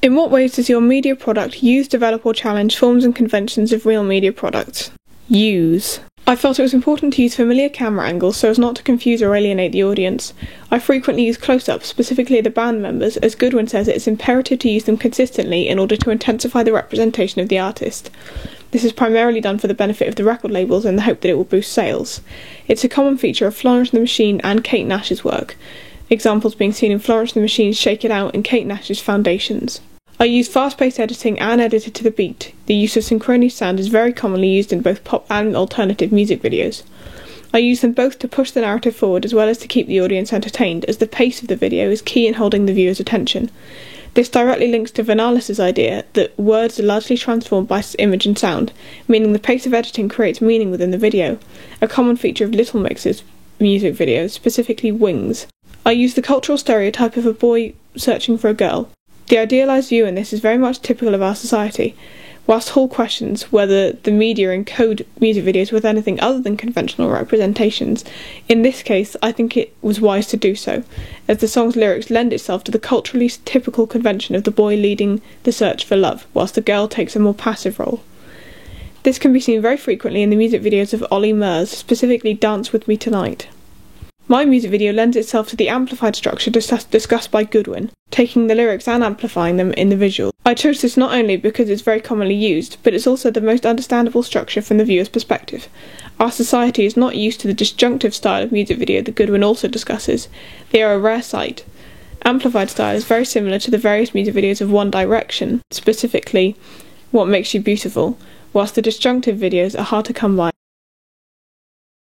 In what ways does your media product use, develop or challenge forms and conventions of real media products? Use. I felt it was important to use familiar camera angles so as not to confuse or alienate the audience. I frequently use close-ups, specifically the band members, as Goodwin says it is imperative to use them consistently in order to intensify the representation of the artist. This is primarily done for the benefit of the record labels in the hope that it will boost sales. It's a common feature of Florence and the Machine and Kate Nash's work, examples being seen in Florence and the Machine's Shake It Out and Kate Nash's Foundations. I use fast-paced editing and edited to the beat. The use of synchronous sound is very commonly used in both pop and alternative music videos. I use them both to push the narrative forward as well as to keep the audience entertained, as the pace of the video is key in holding the viewer's attention. This directly links to Vanalis's idea that words are largely transformed by image and sound, meaning the pace of editing creates meaning within the video, a common feature of Little Mix's music videos, specifically Wings. I use the cultural stereotype of a boy searching for a girl. The idealised view in this is very much typical of our society. Whilst Hall questions whether the media encode music videos with anything other than conventional representations, in this case I think it was wise to do so, as the song's lyrics lend itself to the culturally typical convention of the boy leading the search for love, whilst the girl takes a more passive role. This can be seen very frequently in the music videos of Ollie Murs, specifically Dance With Me Tonight. My music video lends itself to the amplified structure discussed by Goodwin, taking the lyrics and amplifying them in the visual. I chose this not only because it's very commonly used, but it's also the most understandable structure from the viewer's perspective. Our society is not used to the disjunctive style of music video that Goodwin also discusses. They are a rare sight. Amplified style is very similar to the various music videos of One Direction, specifically What Makes You Beautiful, whilst the disjunctive videos are hard to come by.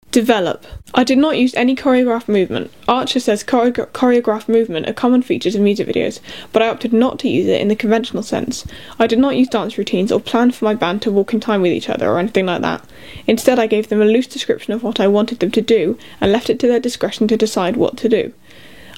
Develop. I did not use any choreographed movement. Archer says choreographed movement are common features of music videos, but I opted not to use it in the conventional sense. I did not use dance routines or plan for my band to walk in time with each other or anything like that. Instead, I gave them a loose description of what I wanted them to do and left it to their discretion to decide what to do.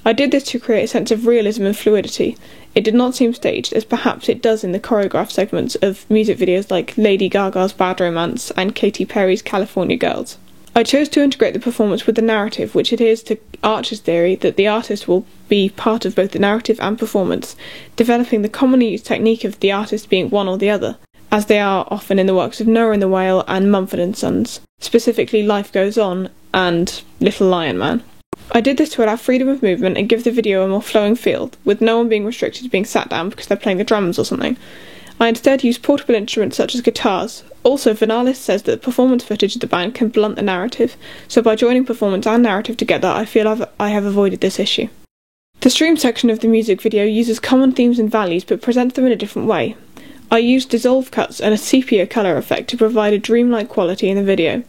I did this to create a sense of realism and fluidity. It did not seem staged, as perhaps it does in the choreographed segments of music videos like Lady Gaga's Bad Romance and Katy Perry's California Girls. I chose to integrate the performance with the narrative, which adheres to Archer's theory that the artist will be part of both the narrative and performance, developing the commonly used technique of the artist being one or the other, as they are often in the works of Noah and the Whale and Mumford & Sons, specifically Life Goes On and Little Lion Man. I did this to allow freedom of movement and give the video a more flowing feel, with no one being restricted to being sat down because they're playing the drums or something. I instead used portable instruments such as guitars. Also, Vanalis says that performance footage of the band can blunt the narrative, so by joining performance and narrative together, I feel I have avoided this issue. The stream section of the music video uses common themes and values but presents them in a different way. I used dissolve cuts and a sepia colour effect to provide a dreamlike quality in the video,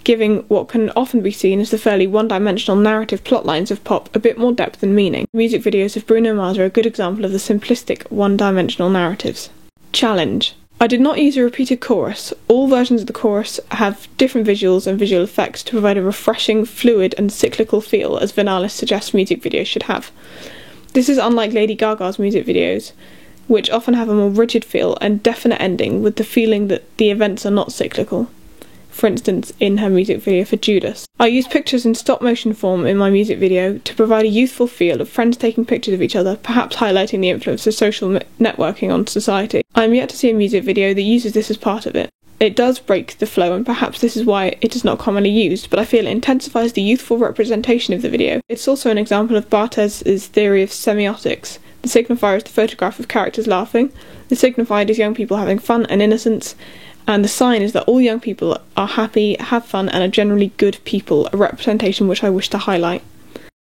giving what can often be seen as the fairly one-dimensional narrative plotlines of pop a bit more depth and meaning. Music videos of Bruno Mars are a good example of the simplistic one-dimensional narratives. Challenge. I did not use a repeated chorus. All versions of the chorus have different visuals and visual effects to provide a refreshing, fluid and cyclical feel, as Vanalis suggests music videos should have. This is unlike Lady Gaga's music videos, which often have a more rigid feel and definite ending with the feeling that the events are not cyclical. For instance, in her music video for Judas. I used pictures in stop-motion form in my music video to provide a youthful feel of friends taking pictures of each other, perhaps highlighting the influence of social networking on society. I am yet to see a music video that uses this as part of it. It does break the flow, and perhaps this is why it is not commonly used, but I feel it intensifies the youthful representation of the video. It's also an example of Barthes' theory of semiotics. The signifier is the photograph of characters laughing, the signified is young people having fun and innocence, and the sign is that all young people are happy, have fun, and are generally good people, a representation which I wish to highlight.